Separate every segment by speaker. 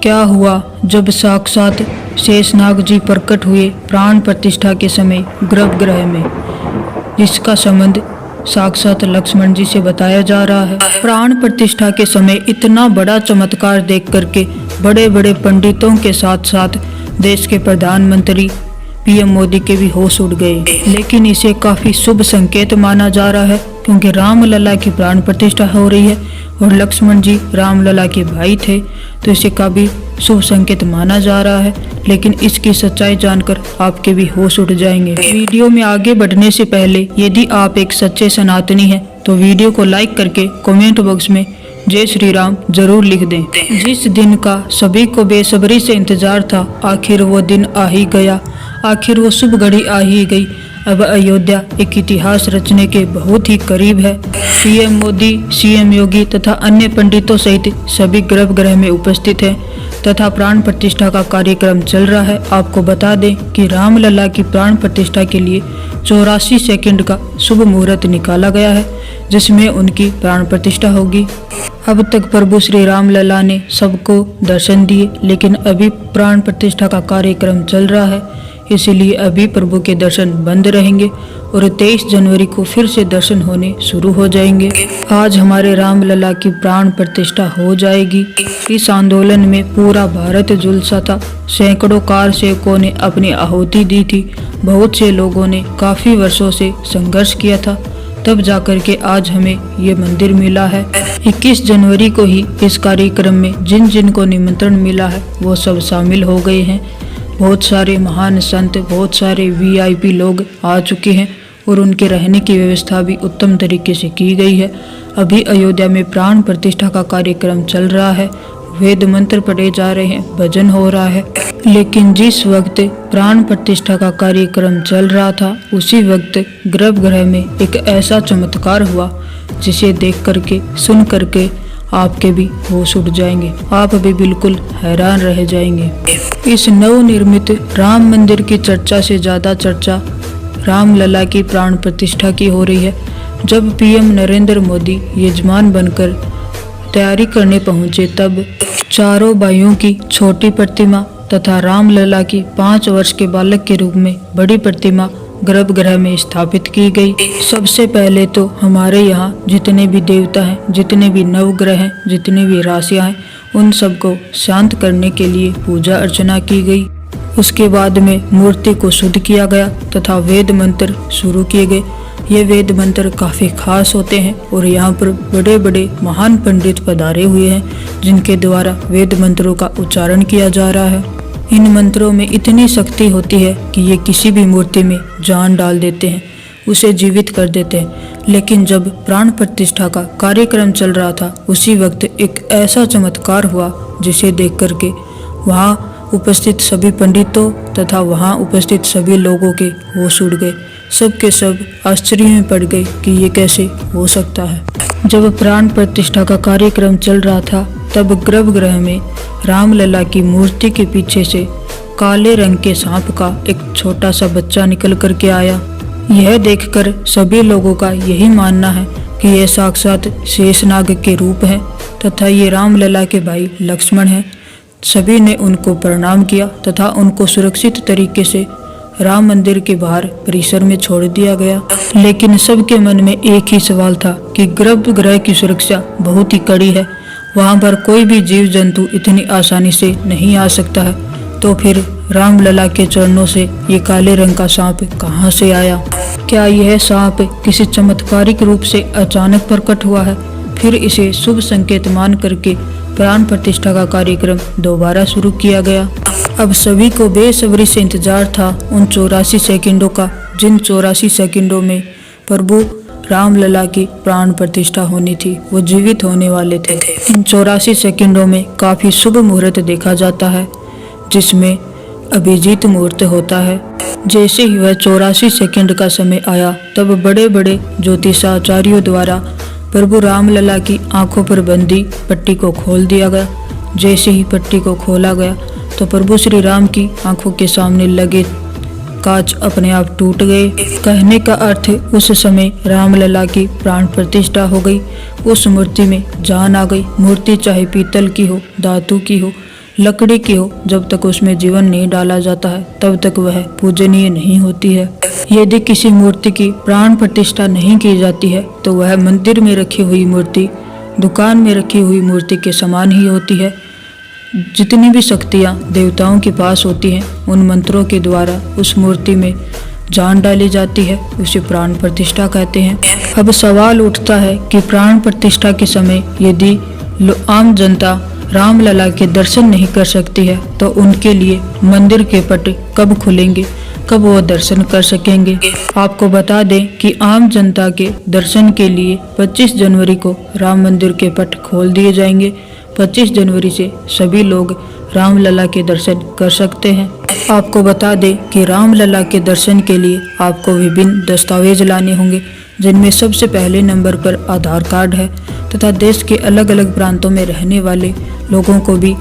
Speaker 1: क्या हुआ जब साक्षात शेषनाग जी प्रकट हुए प्राण प्रतिष्ठा के समय गर्भगृह में, जिसका संबंध साक्षात लक्ष्मण जी से बताया जा रहा है। प्राण प्रतिष्ठा के समय इतना बड़ा चमत्कार देख करके बड़े बड़े पंडितों के साथ साथ देश के प्रधानमंत्री पीएम मोदी के भी होश उड़ गए। लेकिन इसे काफी शुभ संकेत माना जा रहा है, क्योंकि रामलला की प्राण प्रतिष्ठा हो रही है और लक्ष्मण जी रामलला के भाई थे, तो इसे काफी शुभ संकेत माना जा रहा है। लेकिन इसकी सच्चाई जानकर आपके भी होश उड़ जाएंगे। वीडियो में आगे बढ़ने से पहले यदि आप एक सच्चे सनातनी हैं तो वीडियो को लाइक करके कमेंट बॉक्स में जय श्री राम जरूर लिख दें। जिस दिन का सभी को बेसब्री से इंतजार था, आखिर वो दिन आ ही गया, आखिर वो शुभ घड़ी आ ही गई। अब अयोध्या एक इतिहास रचने के बहुत ही करीब है। पीएम मोदी, सीएम योगी तथा अन्य पंडितों सहित सभी गर्भगृह में उपस्थित हैं तथा प्राण प्रतिष्ठा का कार्यक्रम चल रहा है। आपको बता दें कि रामलला की प्राण प्रतिष्ठा के लिए 84 सेकंड का शुभ मुहूर्त निकाला गया है, जिसमें उनकी प्राण प्रतिष्ठा होगी। अब तक प्रभु श्री रामलला ने सबको दर्शन दिए, लेकिन अभी प्राण प्रतिष्ठा का कार्यक्रम चल रहा है, इसीलिए अभी प्रभु के दर्शन बंद रहेंगे और 23 जनवरी को फिर से दर्शन होने शुरू हो जाएंगे। आज हमारे रामलला की प्राण प्रतिष्ठा हो जाएगी। इस आंदोलन में पूरा भारत झुलसा था। सैकड़ों कार सेवकों ने अपनी आहुति दी थी। बहुत से लोगों ने काफी वर्षों से संघर्ष किया था, तब जाकर के आज हमें ये मंदिर मिला है। 21 जनवरी को ही इस कार्यक्रम में जिन जिन को निमंत्रण मिला है वो सब शामिल हो गए हैं। बहुत सारे महान संत, बहुत सारे वीआईपी लोग आ चुके हैं और उनके रहने की व्यवस्था भी उत्तम तरीके से की गई है। अभी अयोध्या में प्राण प्रतिष्ठा का कार्यक्रम चल रहा है, वेद मंत्र पढ़े जा रहे हैं, भजन हो रहा है। लेकिन जिस वक्त प्राण प्रतिष्ठा का कार्यक्रम चल रहा था, उसी वक्त गर्भगृह में एक ऐसा चमत्कार हुआ जिसे देख करके, सुन करके आपके भी होश उड़ जाएंगे। आप भी बिल्कुल हैरान रह जाएंगे। इस नवनिर्मित राम मंदिर की चर्चा से ज्यादा चर्चा रामलला की प्राण प्रतिष्ठा की हो रही है। जब पीएम नरेंद्र मोदी यजमान बनकर तैयारी करने पहुंचे, तब चारों भाइयों की छोटी प्रतिमा तथा रामलला की 5 वर्ष के बालक के रूप में बड़ी प्रतिमा गर्भगृह में स्थापित की गई। सबसे पहले तो हमारे यहाँ जितने भी देवता हैं, जितने भी नवग्रह हैं, जितनी भी राशियाँ हैं, उन सबको शांत करने के लिए पूजा अर्चना की गई। उसके बाद में मूर्ति को शुद्ध किया गया तथा वेद मंत्र शुरू किए गए। ये वेद मंत्र काफ़ी खास होते हैं और यहाँ पर बड़े बड़े महान पंडित पधारे हुए हैं, जिनके द्वारा वेद मंत्रों का उच्चारण किया जा रहा है। इन मंत्रों में इतनी शक्ति होती है कि ये किसी भी मूर्ति में जान डाल देते हैं, उसे जीवित कर देते हैं। लेकिन जब प्राण प्रतिष्ठा का कार्यक्रम चल रहा था, उसी वक्त एक ऐसा चमत्कार हुआ जिसे देख करके वहाँ उपस्थित सभी पंडितों तथा वहाँ उपस्थित सभी लोगों के होश उड़ गए। सब के सब आश्चर्य में पड़ गए कि ये कैसे हो सकता है। जब प्राण प्रतिष्ठा का कार्यक्रम चल रहा था, तब गर्भगृह में रामलला की मूर्ति के पीछे से काले रंग के सांप का एक छोटा सा बच्चा निकल करके आया। यह देखकर सभी लोगों का यही मानना है कि यह साक्षात शेषनाग के रूप है तथा ये रामलला के भाई लक्ष्मण हैं। सभी ने उनको प्रणाम किया तथा उनको सुरक्षित तरीके से राम मंदिर के बाहर परिसर में छोड़ दिया गया। लेकिन सबके मन में एक ही सवाल था कि गर्भगृह की सुरक्षा बहुत ही कड़ी है, वहाँ पर कोई भी जीव जंतु इतनी आसानी से नहीं आ सकता है, तो फिर रामलला के चरणों से ये काले रंग का सांप कहाँ से आया? क्या यह सांप किसी चमत्कारिक रूप से अचानक प्रकट हुआ है? फिर इसे शुभ संकेत मान करके प्राण प्रतिष्ठा का कार्यक्रम दोबारा शुरू किया गया। अब सभी को बेसब्री से इंतजार था उन 84 सेकंडों का, जिन 84 सेकंडों में प्रभु रामलला की प्राण प्रतिष्ठा होनी थी, वो जीवित होने वाले थे। इन 84 सेकंडों में काफी शुभ मुहूर्त देखा जाता है, जिसमें अभिजीत मुहूर्त होता है। जैसे ही वह 84 सेकंड का समय आया, तब बड़े बड़े ज्योतिषाचार्यों द्वारा प्रभु रामलला की आंखों पर बंधी पट्टी को खोल दिया गया। जैसे ही पट्टी को खोला गया तो प्रभु श्री राम की आंखों के सामने लगे कांच अपने आप टूट गए। कहने का अर्थ उस समय रामलला की प्राण प्रतिष्ठा हो गई। उस मूर्ति में जान आ गई। मूर्ति चाहे पीतल की हो, धातु की हो लकड़ी की हो, जब तक उसमें जीवन नहीं डाला जाता है तब तक वह पूजनीय नहीं होती है। यदि किसी मूर्ति की प्राण प्रतिष्ठा नहीं की जाती है तो वह मंदिर में रखी हुई मूर्ति दुकान में रखी हुई मूर्ति के समान ही होती है। जितनी भी शक्तियाँ देवताओं के पास होती हैं, उन मंत्रों के द्वारा उस मूर्ति में जान डाली जाती है, उसे प्राण प्रतिष्ठा कहते हैं। अब सवाल उठता है कि प्राण प्रतिष्ठा के समय यदि आम जनता रामलला के दर्शन नहीं कर सकती है तो उनके लिए मंदिर के पट कब खुलेंगे, कब वो दर्शन कर सकेंगे। आपको बता दें कि आम जनता के दर्शन के लिए 25 जनवरी को राम मंदिर के पट खोल दिए जाएंगे। 25 जनवरी से सभी लोग रामलला के दर्शन कर सकते हैं। आपको बता दें कि रामलला के दर्शन के लिए आपको विभिन्न दस्तावेज लाने होंगे, जिनमें सबसे पहले नंबर पर आधार कार्ड है तथा देश के अलग अलग प्रांतों में रहने वाले लोगों को भी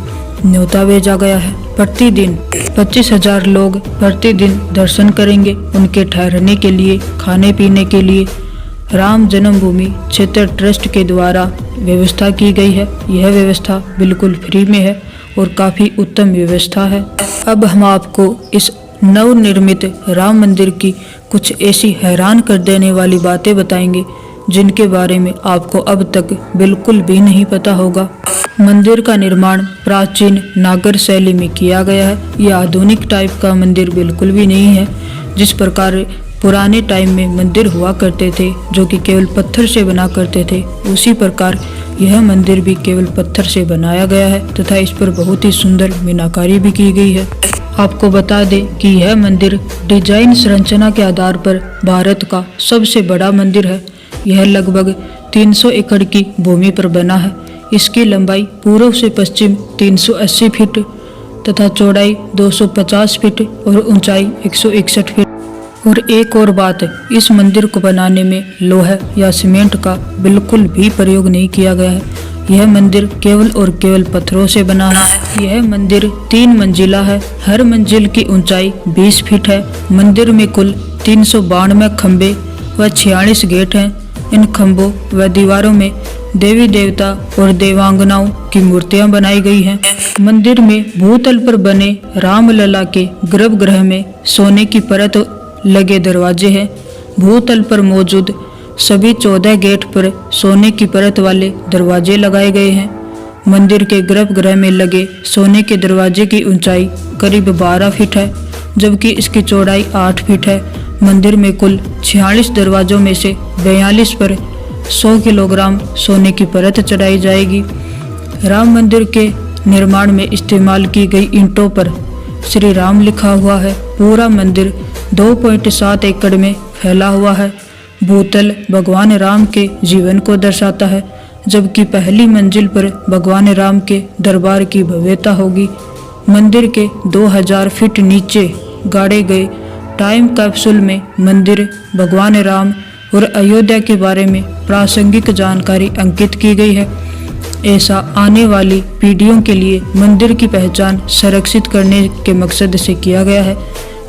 Speaker 1: न्योता भेजा गया है। प्रतिदिन 25,000 लोग प्रतिदिन दर्शन करेंगे। उनके ठहरने के लिए, खाने पीने के लिए राम जन्मभूमि क्षेत्र ट्रस्ट के द्वारा व्यवस्था की गई है। यह व्यवस्था बिल्कुल फ्री में है और काफ़ी उत्तम व्यवस्था है। अब हम आपको इस नवनिर्मित राम मंदिर की कुछ ऐसी हैरान कर देने वाली बातें बताएंगे जिनके बारे में आपको अब तक बिल्कुल भी नहीं पता होगा। मंदिर का निर्माण प्राचीन नागर शैली में किया गया है। यह आधुनिक टाइप का मंदिर बिल्कुल भी नहीं है। जिस प्रकार पुराने टाइम में मंदिर हुआ करते थे जो कि केवल पत्थर से बना करते थे, उसी प्रकार यह मंदिर भी केवल पत्थर से बनाया गया है तथा इस पर बहुत ही सुंदर मीनाकारी भी की गई है। आपको बता दें कि यह मंदिर डिजाइन संरचना के आधार पर भारत का सबसे बड़ा मंदिर है। यह लगभग 300 एकड़ की भूमि पर बना है। इसकी लंबाई पूर्व से पश्चिम 380 फीट तथा चौड़ाई 250 फीट और ऊंचाई 161 फीट। और एक और बात, इस मंदिर को बनाने में लोहा या सीमेंट का बिल्कुल भी प्रयोग नहीं किया गया है। यह मंदिर केवल और केवल पत्थरों से बना है। यह मंदिर 3 मंजिला है। हर मंजिल की ऊंचाई 20 फीट है। मंदिर में कुल 392 खंबे व 46 गेट हैं। इन खंभों व दीवारों में देवी देवता और देवांगनाओं की मूर्तियां बनाई गई हैं। मंदिर में भूतल पर बने रामलला के गर्भगृह में सोने की परत लगे दरवाजे हैं। भूतल पर मौजूद सभी 14 गेट पर सोने की परत वाले दरवाजे लगाए गए हैं। मंदिर के गर्भगृह में लगे सोने के दरवाजे की ऊंचाई करीब 12 फीट है, जबकि इसकी चौड़ाई 8 फीट है। मंदिर में कुल 46 दरवाजों में से 42 पर 100 किलोग्राम सोने की परत चढ़ाई जाएगी। राम मंदिर के निर्माण में इस्तेमाल की गई ईंटों पर श्री राम लिखा हुआ है। पूरा मंदिर 2.7 एकड़ में फैला हुआ है। भूतल भगवान राम के जीवन को दर्शाता है, जबकि पहली मंजिल पर भगवान राम के दरबार की भव्यता होगी। मंदिर के 2000 फीट नीचे गाड़े गए टाइम कैप्सूल में मंदिर, भगवान राम और अयोध्या के बारे में प्रासंगिक जानकारी अंकित की गई है। ऐसा आने वाली पीढ़ियों के लिए मंदिर की पहचान संरक्षित करने के मकसद से किया गया है,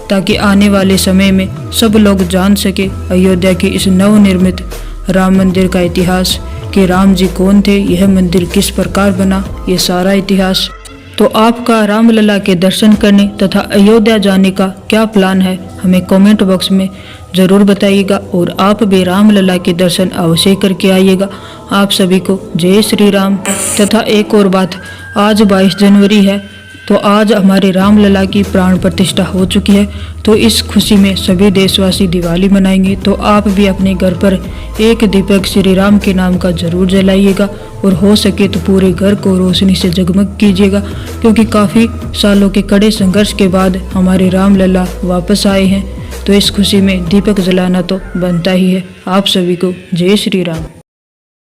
Speaker 1: ताकि आने वाले समय में सब लोग जान सके अयोध्या के इस नवनिर्मित राम मंदिर का इतिहास, कि राम जी कौन थे, यह मंदिर किस प्रकार बना, ये सारा इतिहास। तो आपका रामलला के दर्शन करने तथा अयोध्या जाने का क्या प्लान है, हमें कमेंट बॉक्स में ज़रूर बताइएगा। और आप भी रामलला के दर्शन अवश्य करके आइएगा। आप सभी को जय श्री राम। तथा एक और बात, आज 22 जनवरी है, तो आज हमारे रामलला की प्राण प्रतिष्ठा हो चुकी है। तो इस खुशी में सभी देशवासी दिवाली मनाएंगे। तो आप भी अपने घर पर एक दीपक श्री राम के नाम का जरूर जलाइएगा और हो सके तो पूरे घर को रोशनी से जगमग कीजिएगा, क्योंकि काफ़ी सालों के कड़े संघर्ष के बाद हमारे रामलला वापस आए हैं। तो इस खुशी में दीपक जलाना तो बनता ही है। आप सभी को जय श्री राम।